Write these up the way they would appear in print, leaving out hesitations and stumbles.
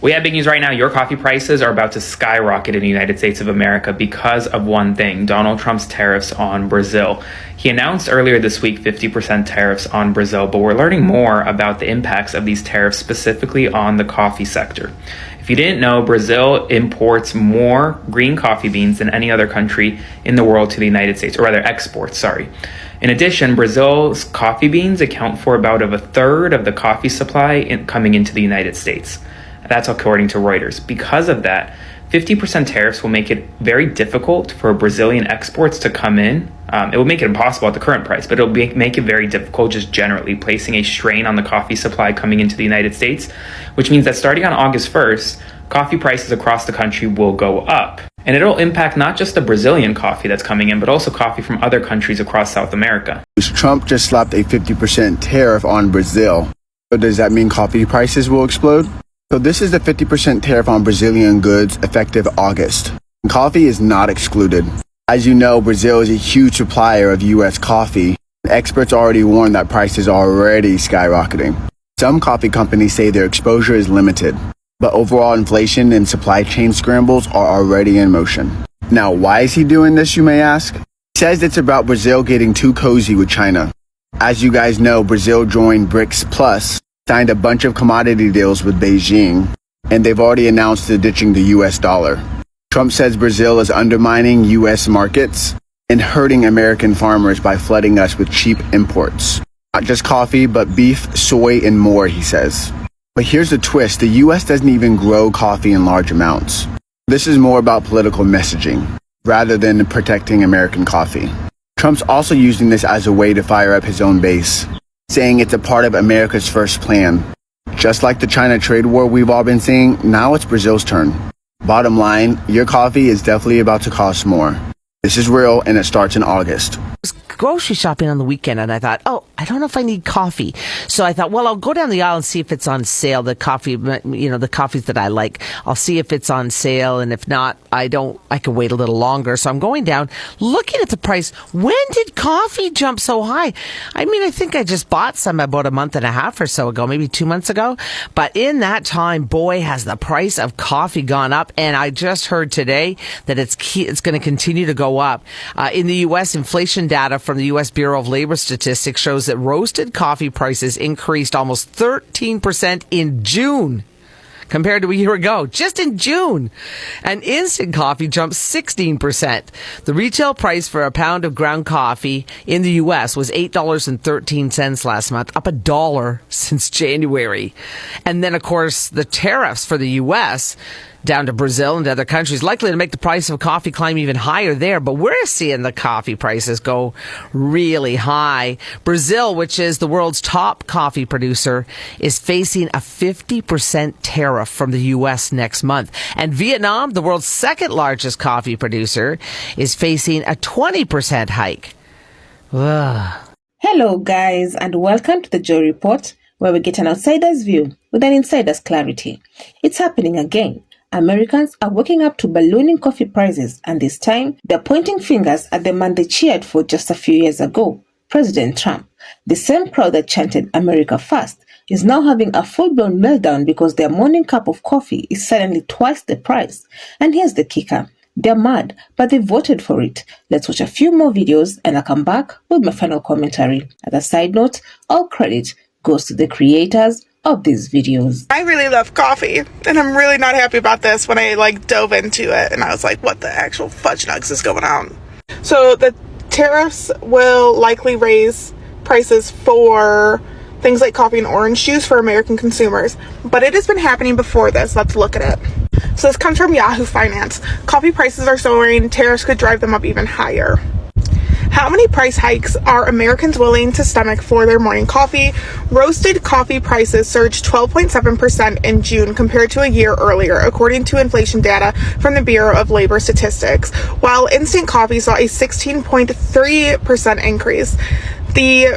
We have big news right now. Your coffee prices are about to skyrocket in the United States of America because of one thing: Donald Trump's tariffs on Brazil. He announced earlier this week 50% tariffs on Brazil, but we're learning more about the impacts of these tariffs specifically on the coffee sector. If you didn't know, Brazil imports more green coffee beans than any other country in the world to the United States, or rather exports, sorry. In addition, Brazil's coffee beans account for about a third of the coffee supply coming into the United States. That's according to Reuters. Because of that, 50% tariffs will make it very difficult for Brazilian exports to come in. It will make it impossible at the current price, but it'll make it very difficult just generally, placing a strain on the coffee supply coming into the United States, which means that starting on August 1st, coffee prices across the country will go up. And it'll impact not just the Brazilian coffee that's coming in, but also coffee from other countries across South America. Trump just slapped a 50% tariff on Brazil. So does that mean coffee prices will explode? So this is the 50% tariff on Brazilian goods effective August. Coffee is not excluded. As you know, Brazil is a huge supplier of U.S. coffee. Experts already warn that prices are already skyrocketing. Some coffee companies say their exposure is limited, but overall inflation and supply chain scrambles are already in motion. Now, why is he doing this, you may ask? He says it's about Brazil getting too cozy with China. As you guys know, Brazil joined BRICS Plus, signed a bunch of commodity deals with Beijing, and they've already announced they're ditching the US dollar. Trump says Brazil is undermining US markets and hurting American farmers by flooding us with cheap imports. Not just coffee, but beef, soy, and more, he says. But here's the twist: the US doesn't even grow coffee in large amounts. This is more about political messaging, rather than protecting American coffee. Trump's also using this as a way to fire up his own base, saying it's a part of America's first plan. Just like the China trade war we've all been seeing, now it's Brazil's turn. Bottom line, your coffee is definitely about to cost more. This is real, and it starts in August. Grocery shopping on the weekend, and I thought, I don't know if I need coffee. So I thought, well, I'll go down the aisle and see if it's on sale. The coffee, the coffees that I like, I'll see if it's on sale. And if not, I can wait a little longer. So I'm going down, looking at the price. When did coffee jump so high? I mean, I think I just bought some about a month and a half or so ago, maybe 2 months ago. But in that time, boy, has the price of coffee gone up. And I just heard today that it's going to continue to go up. In the U.S., inflation data from the U.S. Bureau of Labor Statistics shows that roasted coffee prices increased almost 13% in June compared to a year ago, just in June. And instant coffee jumped 16%. The retail price for a pound of ground coffee in the U.S. was $8.13 last month, up $1 since January. And then, of course, the tariffs for the U.S. down to Brazil and to other countries, likely to make the price of coffee climb even higher there. But we're seeing the coffee prices go really high. Brazil, which is the world's top coffee producer, is facing a 50% tariff from the U.S. next month. And Vietnam, the world's second largest coffee producer, is facing a 20% hike. Ugh. Hello, guys, and welcome to the Joy Report, where we get an outsider's view with an insider's clarity. It's happening again. Americans are waking up to ballooning coffee prices, and this time they're pointing fingers at the man they cheered for just a few years ago, President Trump. The same crowd that chanted America first is now having a full-blown meltdown because their morning cup of coffee is suddenly twice the price. And here's the kicker: they're mad, but they voted for it. Let's watch a few more videos and I'll come back with my final commentary. As a side note, all credit goes to the creators of these videos. I really love coffee, and I'm really not happy about this when I dove into it and I was like, what the actual fudge nugs is going on? So the tariffs will likely raise prices for things like coffee and orange juice for American consumers, but it has been happening before this. Let's look at it. So this comes from Yahoo Finance. Coffee prices are soaring, tariffs could drive them up even higher. How many price hikes are Americans willing to stomach for their morning coffee? Roasted coffee prices surged 12.7% in June compared to a year earlier, according to inflation data from the Bureau of Labor Statistics, while instant coffee saw a 16.3% increase. The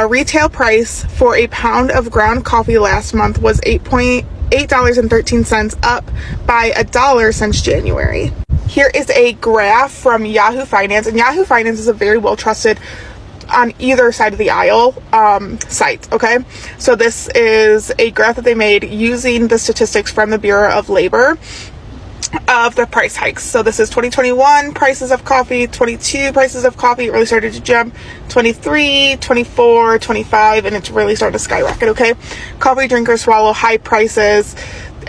retail price for a pound of ground coffee last month was $8.13, up by $1 since January. Here is a graph from Yahoo Finance, and Yahoo Finance is a very well-trusted on either side of the aisle site. Okay, so this is a graph that they made using the statistics from the Bureau of Labor of the price hikes. So this is 2021 prices of coffee, 22 prices of coffee. It really started to jump, 23, 24, 25, and it's really starting to skyrocket. Okay, coffee drinkers swallow high prices.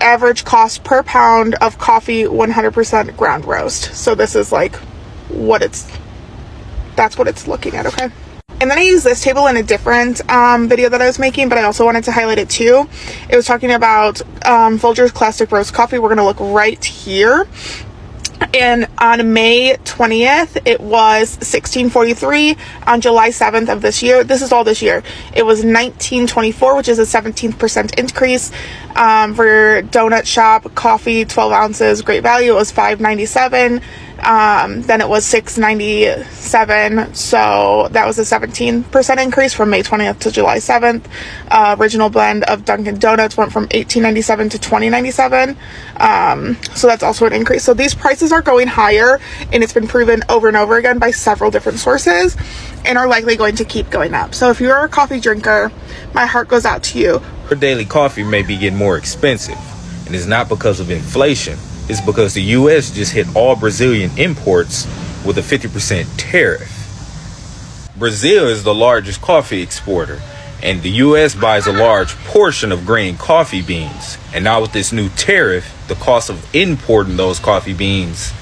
Average cost per pound of coffee, 100% ground roast. So this is like that's what it's looking at. Okay, and then I used this table in a different video that I was making, but I also wanted to highlight it too. It was talking about Folgers classic roast coffee. We're gonna look right here. And on May 20th, it was $16.43. On July 7th of this year, this is all this year, it was $19.24, which is a 17% increase. For Donut Shop coffee, 12 ounces, great value, it was $5.97. Then it was $6.97, so that was a 17% increase from May 20th to July 7th. Original blend of Dunkin' Donuts went from $18.97 to $20.97, so that's also an increase. So these prices are going higher, and it's been proven over and over again by several different sources, and are likely going to keep going up. So if you're a coffee drinker, my heart goes out to you. Your daily coffee may be getting more expensive, and it's not because of inflation. It's because the U.S. just hit all Brazilian imports with a 50% tariff. Brazil is the largest coffee exporter, and the U.S. buys a large portion of green coffee beans. And now with this new tariff, the cost of importing those coffee beans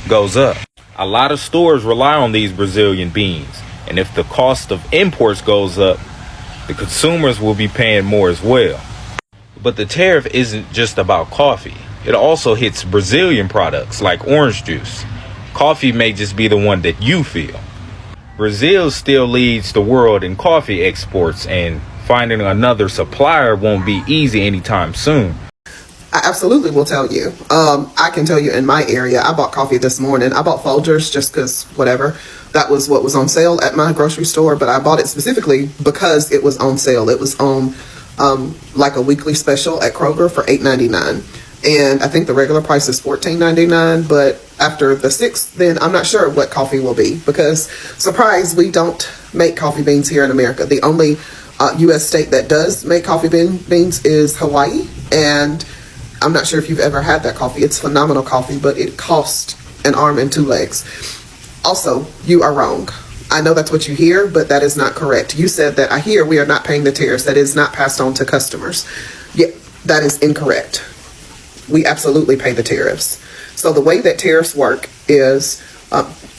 goes up. A lot of stores rely on these Brazilian beans, and if the cost of imports goes up, the consumers will be paying more as well. But the tariff isn't just about coffee. It also hits Brazilian products like orange juice. Coffee may just be the one that you feel. Brazil still leads the world in coffee exports, and finding another supplier won't be easy anytime soon. I absolutely will tell you. I can tell you in my area, I bought coffee this morning. I bought Folgers just because whatever. That was what was on sale at my grocery store, but I bought it specifically because it was on sale. It was on like a weekly special at Kroger for $8.99. And I think the regular price is $14.99, but after the 6th, then I'm not sure what coffee will be, because surprise, we don't make coffee beans here in America. The only U.S. state that does make coffee beans is Hawaii, and I'm not sure if you've ever had that coffee. It's phenomenal coffee, but it costs an arm and two legs. Also, you are wrong. I know that's what you hear, but that is not correct. You said that I hear we are not paying the tariffs. That is not passed on to customers. Yeah, that is incorrect. We absolutely pay the tariffs. So the way that tariffs work is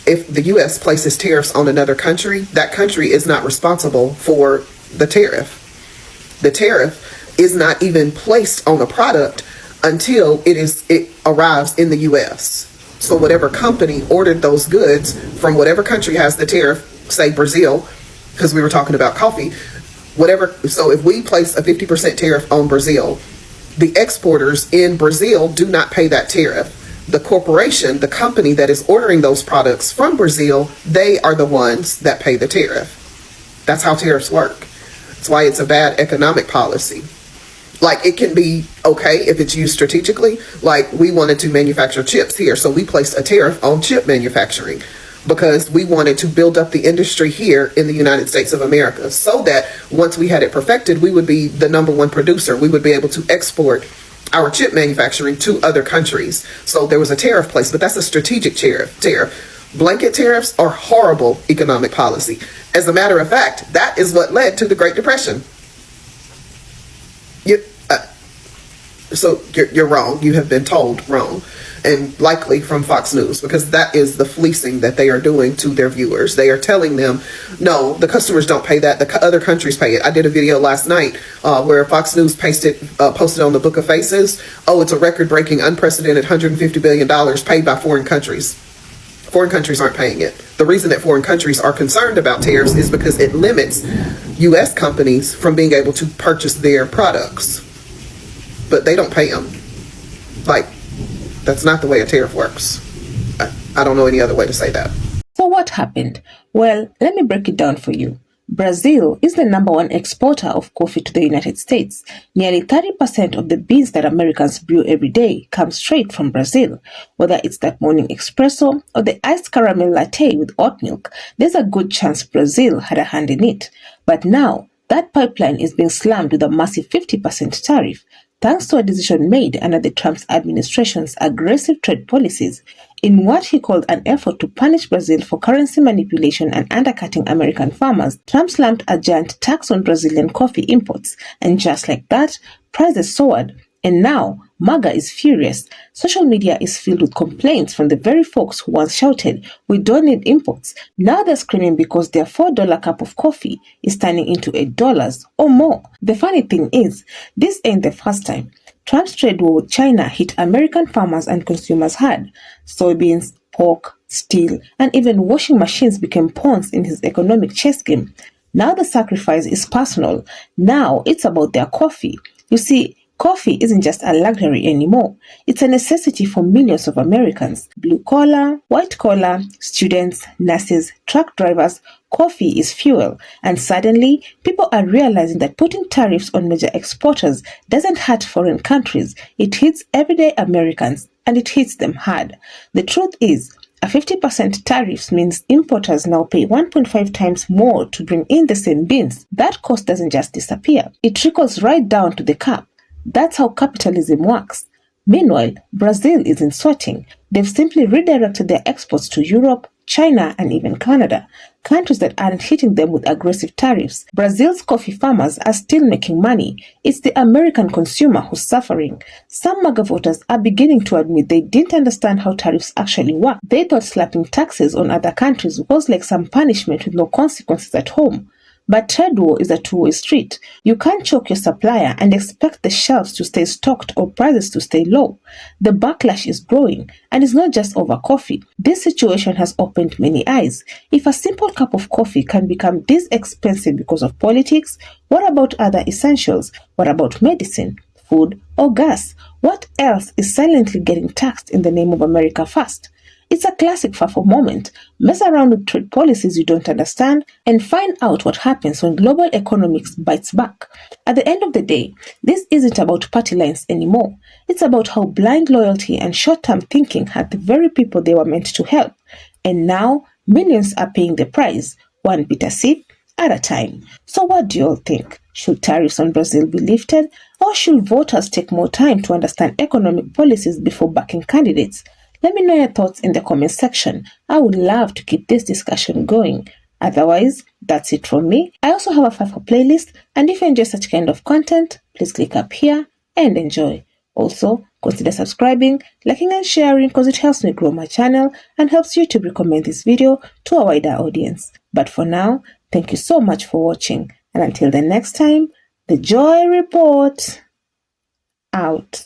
if the U.S. places tariffs on another country, that country is not responsible for the tariff. The tariff is not even placed on a product until it arrives in the U.S. So whatever company ordered those goods from whatever country has the tariff, say Brazil, because we were talking about coffee, whatever. So if we place a 50% tariff on Brazil, the exporters in Brazil do not pay that tariff. The corporation, the company that is ordering those products from Brazil, they are the ones that pay the tariff. That's how tariffs work. That's why it's a bad economic policy. Like, it can be okay if it's used strategically. Like, we wanted to manufacture chips here, so we placed a tariff on chip manufacturing because we wanted to build up the industry here in the United States of America, so that once we had it perfected, we would be the #1 producer. We would be able to export our chip manufacturing to other countries. So there was a tariff placed, but that's a strategic tariff. Blanket tariffs are horrible economic policy. As a matter of fact, that is what led to the Great Depression. So you're wrong. You have been told wrong, and likely from Fox News, because that is the fleecing that they are doing to their viewers. They are telling them, no, the customers don't pay that. The other countries pay it. I did a video last night where Fox News posted on the Book of Faces. Oh, it's a record-breaking, unprecedented $150 billion paid by foreign countries. Foreign countries aren't paying it. The reason that foreign countries are concerned about tariffs is because it limits U.S. companies from being able to purchase their products. But they don't pay them. Like, that's not the way a tariff works. I don't know any other way to say that. So what happened? Well, let me break it down for you. Brazil is the number one exporter of coffee to the United States. Nearly 30% of the beans that Americans brew every day come straight from Brazil. Whether it's that morning espresso or the iced caramel latte with oat milk, there's a good chance Brazil had a hand in it. But now, that pipeline is being slammed with a massive 50% tariff, thanks to a decision made under the Trump administration's aggressive trade policies. In what he called an effort to punish Brazil for currency manipulation and undercutting American farmers, Trump slammed a giant tax on Brazilian coffee imports. And just like that, prices soared. And now, MAGA is furious. Social media is filled with complaints from the very folks who once shouted, "We don't need imports." Now they're screaming because their $4 cup of coffee is turning into $8 or more. The funny thing is, this ain't the first time. Trump's trade war with China hit American farmers and consumers hard. Soybeans, pork, steel, and even washing machines became pawns in his economic chess game. Now the sacrifice is personal. Now it's about their coffee. You see, coffee isn't just a luxury anymore. It's a necessity for millions of Americans. Blue collar, white collar, students, nurses, truck drivers, coffee is fuel. And suddenly, people are realizing that putting tariffs on major exporters doesn't hurt foreign countries. It hits everyday Americans, and it hits them hard. The truth is, a 50% tariff means importers now pay 1.5 times more to bring in the same beans. That cost doesn't just disappear. It trickles right down to the cup. That's how capitalism works. Meanwhile, Brazil isn't sweating. They've simply redirected their exports to Europe, China, and even Canada, countries that aren't hitting them with aggressive tariffs. Brazil's coffee farmers are still making money. It's the American consumer who's suffering. Some MAGA voters are beginning to admit they didn't understand how tariffs actually work. They thought slapping taxes on other countries was like some punishment with no consequences at home. But trade war is a two-way street. You can't choke your supplier and expect the shelves to stay stocked or prices to stay low. The backlash is growing, and it's not just over coffee. This situation has opened many eyes. If a simple cup of coffee can become this expensive because of politics, what about other essentials? What about medicine, food, or gas? What else is silently getting taxed in the name of America First? It's a classic FAFO moment. Mess around with trade policies you don't understand and find out what happens when global economics bites back. At the end of the day, this isn't about party lines anymore. It's about how blind loyalty and short-term thinking had the very people they were meant to help. And now, millions are paying the price, one bitter sip at a time. So what do you all think? Should tariffs on Brazil be lifted, or should voters take more time to understand economic policies before backing candidates? Let me know your thoughts in the comment section. I would love to keep this discussion going. Otherwise, that's it from me. I also have a FAFO playlist, and if you enjoy such kind of content, please click up here and enjoy. Also, consider subscribing, liking and sharing because it helps me grow my channel and helps YouTube recommend this video to a wider audience. But for now, thank you so much for watching, and until the next time, the Joy Report out.